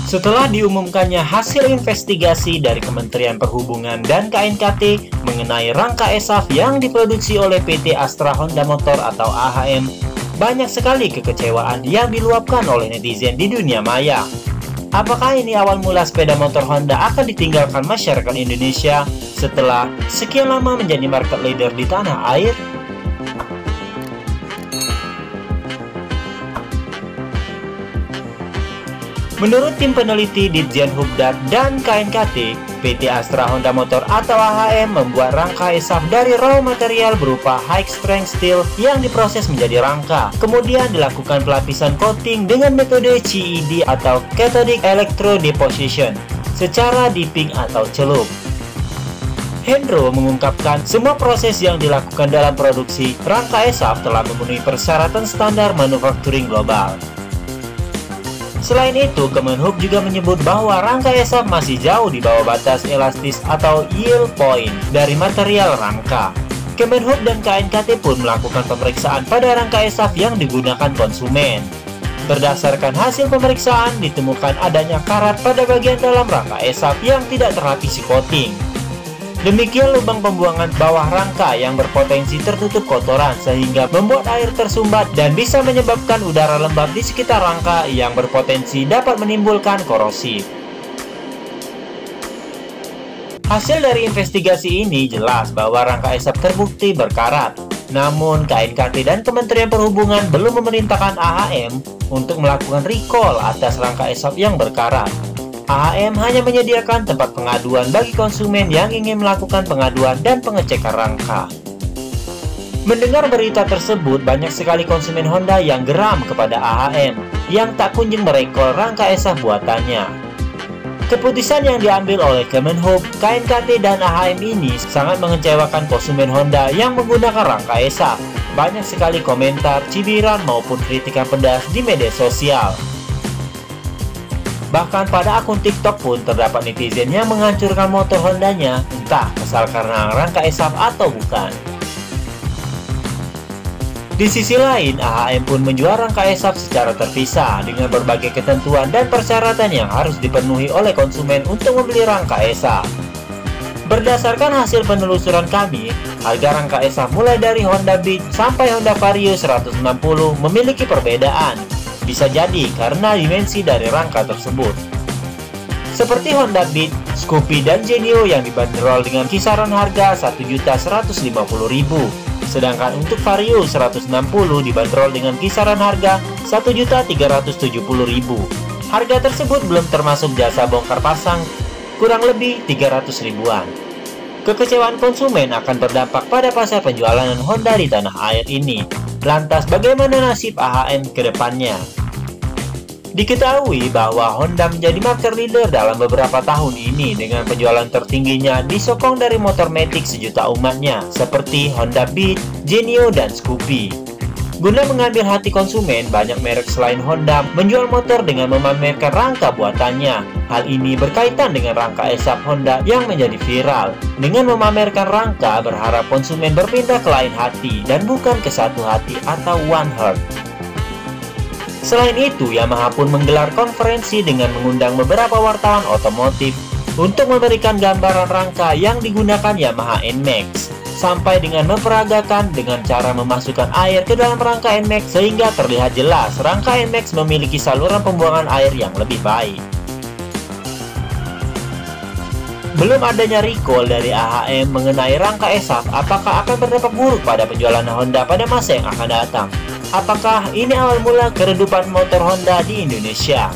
Setelah diumumkannya hasil investigasi dari Kementerian Perhubungan dan KNKT mengenai rangka ESAF yang diproduksi oleh PT Astra Honda Motor atau AHM, banyak sekali kekecewaan yang diluapkan oleh netizen di dunia maya. Apakah ini awal mula sepeda motor Honda akan ditinggalkan masyarakat Indonesia setelah sekian lama menjadi market leader di tanah air? Menurut tim peneliti Ditjen Hubdat dan KNKT, PT Astra Honda Motor atau AHM membuat rangka ESAF dari raw material berupa high strength steel yang diproses menjadi rangka. Kemudian dilakukan pelapisan coating dengan metode CED atau Cathodic Electrode Deposition secara dipping atau celup. Hendro mengungkapkan semua proses yang dilakukan dalam produksi rangka ESAF telah memenuhi persyaratan standar manufacturing global. Selain itu, Kemenhub juga menyebut bahwa rangka ESAF masih jauh di bawah batas elastis atau yield point dari material rangka. Kemenhub dan KNKT pun melakukan pemeriksaan pada rangka ESAF yang digunakan konsumen. Berdasarkan hasil pemeriksaan, ditemukan adanya karat pada bagian dalam rangka ESAF yang tidak terlapisi coating. Demikian lubang pembuangan bawah rangka yang berpotensi tertutup kotoran sehingga membuat air tersumbat dan bisa menyebabkan udara lembab di sekitar rangka yang berpotensi dapat menimbulkan korosi. Hasil dari investigasi ini jelas bahwa rangka ESAF terbukti berkarat. Namun KNKT dan Kementerian Perhubungan belum memerintahkan AHM untuk melakukan recall atas rangka ESAF yang berkarat. AHM hanya menyediakan tempat pengaduan bagi konsumen yang ingin melakukan pengaduan dan pengecekan rangka. Mendengar berita tersebut, banyak sekali konsumen Honda yang geram kepada AHM yang tak kunjung merecall rangka ESAF buatannya. Keputusan yang diambil oleh Kemenhub, KNKT, dan AHM ini sangat mengecewakan konsumen Honda yang menggunakan rangka ESAF. Banyak sekali komentar, cibiran, maupun kritikan pedas di media sosial. Bahkan pada akun TikTok pun terdapat netizen yang menghancurkan motor Hondanya, entah kesal karena rangka ESAF atau bukan. Di sisi lain, AHM pun menjual rangka ESAF secara terpisah dengan berbagai ketentuan dan persyaratan yang harus dipenuhi oleh konsumen untuk membeli rangka ESAF. Berdasarkan hasil penelusuran kami, harga rangka ESAF mulai dari Honda Beat sampai Honda Vario 160 memiliki perbedaan. Bisa jadi karena dimensi dari rangka tersebut. Seperti Honda Beat, Scoopy, dan Genio yang dibanderol dengan kisaran harga Rp1.150.000. Sedangkan untuk Vario 160 dibanderol dengan kisaran harga Rp1.370.000. Harga tersebut belum termasuk jasa bongkar pasang, kurang lebih 300 ribuan. Kekecewaan konsumen akan berdampak pada pasar penjualan Honda di tanah air ini. Lantas bagaimana nasib AHM ke depannya? Diketahui bahwa Honda menjadi market leader dalam beberapa tahun ini dengan penjualan tertingginya disokong dari motor matic sejuta umatnya seperti Honda Beat, Genio, dan Scoopy. Guna mengambil hati konsumen, banyak merek selain Honda menjual motor dengan memamerkan rangka buatannya. Hal ini berkaitan dengan rangka ESAF Honda yang menjadi viral. Dengan memamerkan rangka, berharap konsumen berpindah ke lain hati dan bukan ke satu hati atau one heart. Selain itu, Yamaha pun menggelar konferensi dengan mengundang beberapa wartawan otomotif untuk memberikan gambaran rangka yang digunakan Yamaha NMAX, sampai dengan memperagakan dengan cara memasukkan air ke dalam rangka NMAX sehingga terlihat jelas rangka NMAX memiliki saluran pembuangan air yang lebih baik. Belum adanya recall dari AHM mengenai rangka ESAF, apakah akan berdampak buruk pada penjualan Honda pada masa yang akan datang? Apakah ini awal mula keredupan motor Honda di Indonesia?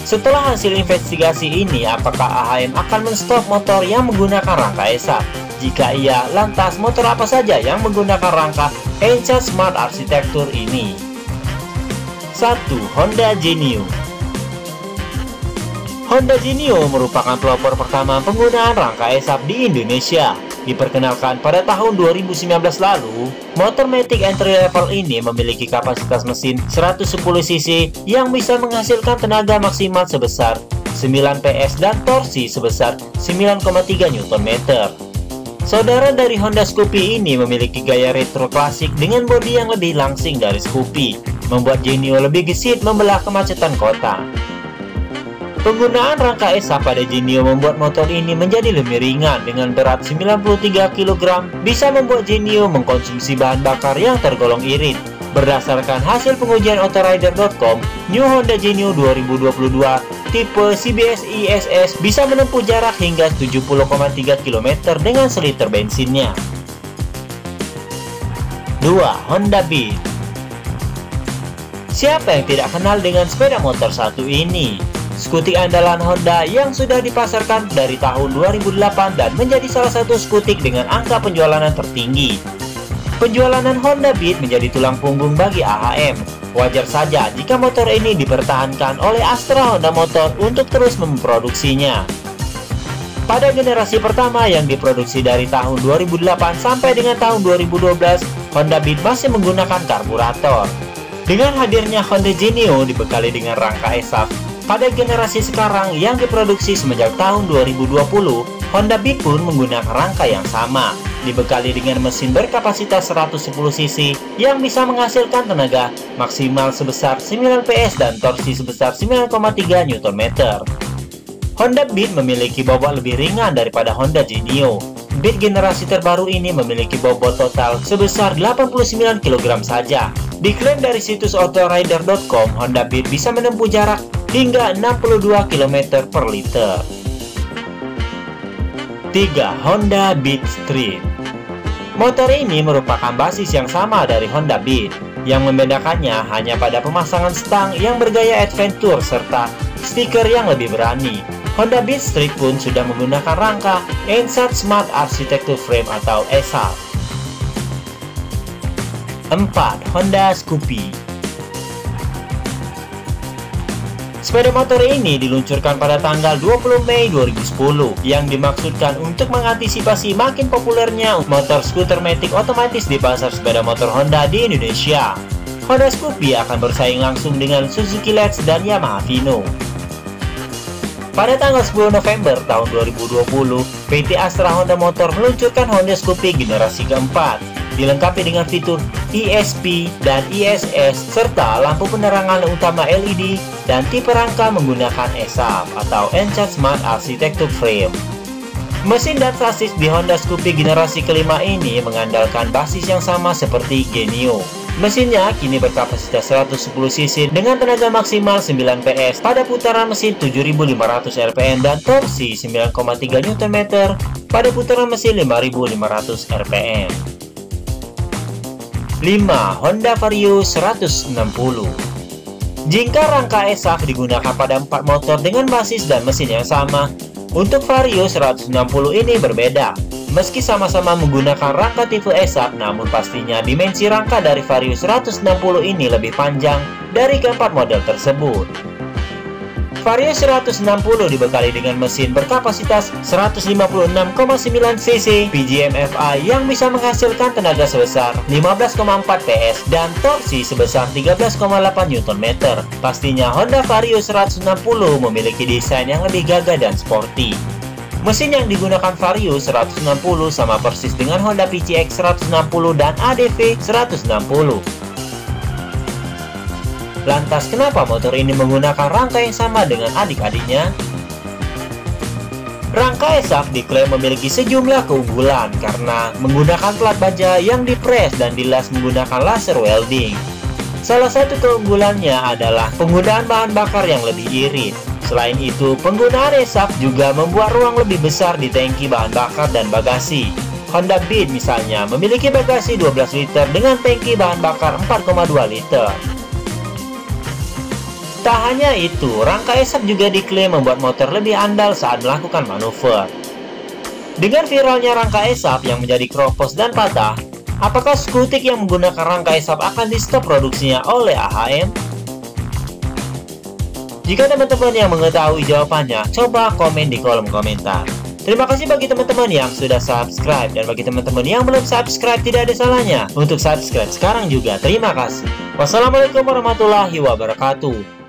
Setelah hasil investigasi ini, apakah AHM akan menstop motor yang menggunakan rangka ESAF? Jika iya, lantas motor apa saja yang menggunakan rangka Encharge Smart Architecture ini? 1. Honda Genio. Honda Genio merupakan pelopor pertama penggunaan rangka ESAF di Indonesia. Diperkenalkan pada tahun 2019 lalu, motor matic entry level ini memiliki kapasitas mesin 110 cc yang bisa menghasilkan tenaga maksimal sebesar 9 PS dan torsi sebesar 9,3 Nm. Saudara dari Honda Scoopy ini memiliki gaya retro klasik dengan bodi yang lebih langsing dari Scoopy. membuat Genio lebih gesit membelah kemacetan kota. Penggunaan rangka ESAF pada Genio membuat motor ini menjadi lebih ringan dengan berat 93 kg, bisa membuat Genio mengkonsumsi bahan bakar yang tergolong irit. Berdasarkan hasil pengujian Autorider.com, New Honda Genio 2022 tipe CBS ISS bisa menempuh jarak hingga 70,3 km dengan seliter bensinnya. 2. Honda Beat. Siapa yang tidak kenal dengan sepeda motor satu ini? Skutik andalan Honda yang sudah dipasarkan dari tahun 2008 dan menjadi salah satu skutik dengan angka penjualan tertinggi. Penjualan Honda Beat menjadi tulang punggung bagi AHM. Wajar saja jika motor ini dipertahankan oleh Astra Honda Motor untuk terus memproduksinya. Pada generasi pertama yang diproduksi dari tahun 2008 sampai dengan tahun 2012, Honda Beat masih menggunakan karburator. Dengan hadirnya Honda Genio dibekali dengan rangka ESAF, pada generasi sekarang yang diproduksi semenjak tahun 2020, Honda Beat pun menggunakan rangka yang sama, dibekali dengan mesin berkapasitas 110 cc yang bisa menghasilkan tenaga maksimal sebesar 9 PS dan torsi sebesar 9,3 Nm. Honda Beat memiliki bobot lebih ringan daripada Honda Genio. Beat generasi terbaru ini memiliki bobot total sebesar 89 kg saja. Diklaim dari situs Autorider.com, Honda Beat bisa menempuh jarak hingga 62 km per liter. 3. Honda Beat Street. Motor ini merupakan basis yang sama dari Honda Beat. Yang membedakannya hanya pada pemasangan stang yang bergaya adventure serta stiker yang lebih berani. Honda Beat Street pun sudah menggunakan rangka Ensat Smart Architecture Frame atau ESAF. 4. Honda Scoopy. Sepeda motor ini diluncurkan pada tanggal 20 Mei 2010 yang dimaksudkan untuk mengantisipasi makin populernya motor skuter matic otomatis di pasar sepeda motor Honda di Indonesia. Honda Scoopy akan bersaing langsung dengan Suzuki Let's dan Yamaha Vino. Pada tanggal 10 November tahun 2020, PT Astra Honda Motor meluncurkan Honda Scoopy generasi keempat, dilengkapi dengan fitur ESP dan ISS serta lampu penerangan utama LED dan tipe rangka menggunakan ESAF atau Ensat Smart Architecture Frame. Mesin dan sasis di Honda Scoopy generasi kelima ini mengandalkan basis yang sama seperti Genio. Mesinnya kini berkapasitas 110 cc dengan tenaga maksimal 9 PS pada putaran mesin 7.500 rpm dan torsi 9,3 Nm pada putaran mesin 5.500 rpm. 5. Honda Vario 160. Jika rangka ESAF digunakan pada 4 motor dengan basis dan mesin yang sama, untuk Vario 160 ini berbeda. Meski sama-sama menggunakan rangka tipe ESAF, namun pastinya dimensi rangka dari Vario 160 ini lebih panjang dari keempat model tersebut. Vario 160 dibekali dengan mesin berkapasitas 156,9 cc PGM-FI yang bisa menghasilkan tenaga sebesar 15,4 PS dan torsi sebesar 13,8 Nm. Pastinya Honda Vario 160 memiliki desain yang lebih gagah dan sporty. Mesin yang digunakan Vario 160 sama persis dengan Honda PCX 160 dan ADV 160. Lantas kenapa motor ini menggunakan rangka yang sama dengan adik-adiknya? Rangka ESAF diklaim memiliki sejumlah keunggulan karena menggunakan plat baja yang dipres dan dilas menggunakan laser welding. Salah satu keunggulannya adalah penggunaan bahan bakar yang lebih irit. Selain itu, penggunaan ESAF juga membuat ruang lebih besar di tangki bahan bakar dan bagasi. Honda Beat misalnya memiliki bagasi 12 liter dengan tangki bahan bakar 4,2 liter. Tak hanya itu, rangka ESAF juga diklaim membuat motor lebih andal saat melakukan manuver. Dengan viralnya rangka ESAF yang menjadi keropos dan patah, apakah skutik yang menggunakan rangka ESAF akan di-stop produksinya oleh AHM? Jika teman-teman yang mengetahui jawabannya, coba komen di kolom komentar. Terima kasih bagi teman-teman yang sudah subscribe, dan bagi teman-teman yang belum subscribe tidak ada salahnya untuk subscribe sekarang juga. Terima kasih. Wassalamualaikum warahmatullahi wabarakatuh.